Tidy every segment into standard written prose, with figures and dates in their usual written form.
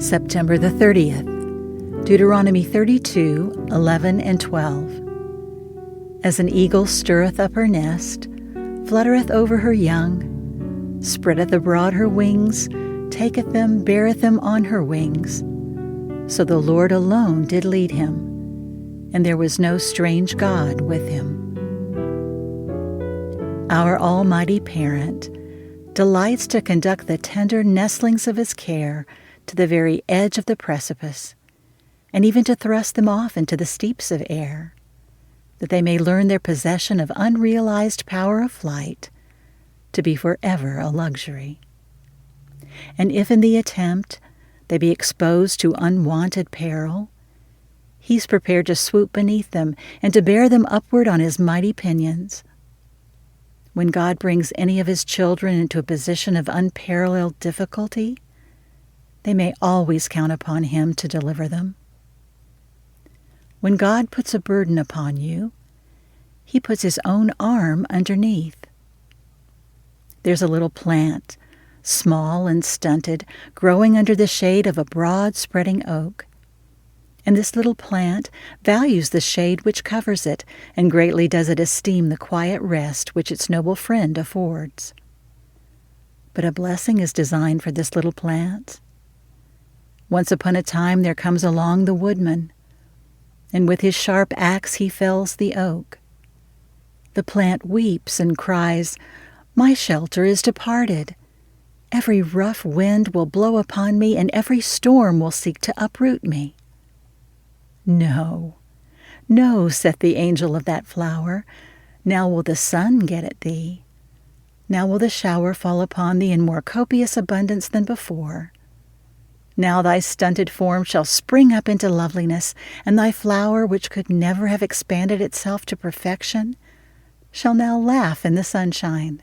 September the 30th, Deuteronomy 32, 11 and 12. As an eagle stirreth up her nest, fluttereth over her young, spreadeth abroad her wings, taketh them, beareth them on her wings. So the Lord alone did lead him, and there was no strange God with him. Our Almighty Parent delights to conduct the tender nestlings of his care to the very edge of the precipice, and even to thrust them off into the steeps of air, that they may learn their possession of unrealized power of flight to be forever a luxury. And if in the attempt they be exposed to unwanted peril, he's prepared to swoop beneath them and to bear them upward on his mighty pinions. When God brings any of his children into a position of unparalleled difficulty, they may always count upon him to deliver them. When God puts a burden upon you, he puts his own arm underneath. There's a little plant, small and stunted, growing under the shade of a broad spreading oak. And this little plant values the shade which covers it, and greatly does it esteem the quiet rest which its noble friend affords. But a blessing is designed for this little plant. Once upon a time there comes along the woodman, and with his sharp axe he fells the oak. The plant weeps and cries, "My shelter is departed. Every rough wind will blow upon me, and every storm will seek to uproot me." "No, no," saith the angel of that flower, "now will the sun get at thee. Now will the shower fall upon thee in more copious abundance than before. Now thy stunted form shall spring up into loveliness, and thy flower, which could never have expanded itself to perfection, shall now laugh in the sunshine.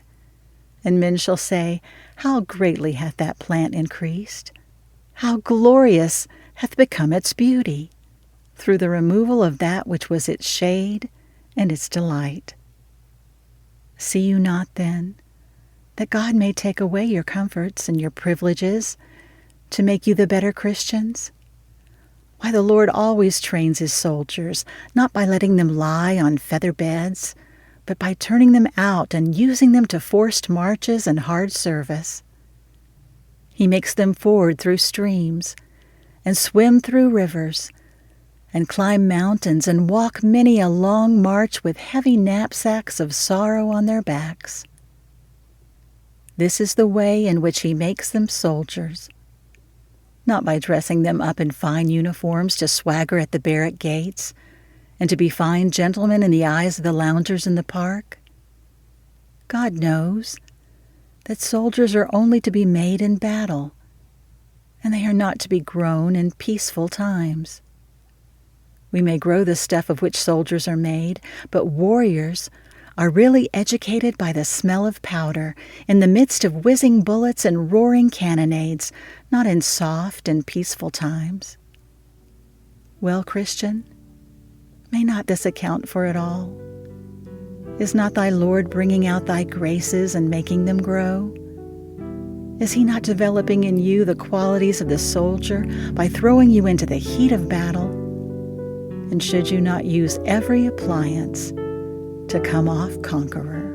And men shall say, How greatly hath that plant increased! How glorious hath become its beauty, through the removal of that which was its shade and its delight. See you not, then, that God may take away your comforts and your privileges to make you the better Christians? Why, the Lord always trains his soldiers, not by letting them lie on feather beds, but by turning them out and using them to forced marches and hard service. He makes them ford through streams, and swim through rivers, and climb mountains, and walk many a long march with heavy knapsacks of sorrow on their backs. This is the way in which he makes them soldiers, not by dressing them up in fine uniforms to swagger at the barrack gates, and to be fine gentlemen in the eyes of the loungers in the park. God knows that soldiers are only to be made in battle, and they are not to be grown in peaceful times. We may grow the stuff of which soldiers are made, but warriors are really educated by the smell of powder, in the midst of whizzing bullets and roaring cannonades, not in soft and peaceful times. Well, Christian, may not this account for it all? Is not thy Lord bringing out thy graces and making them grow? Is he not developing in you the qualities of the soldier by throwing you into the heat of battle? And should you not use every appliance to come off conqueror?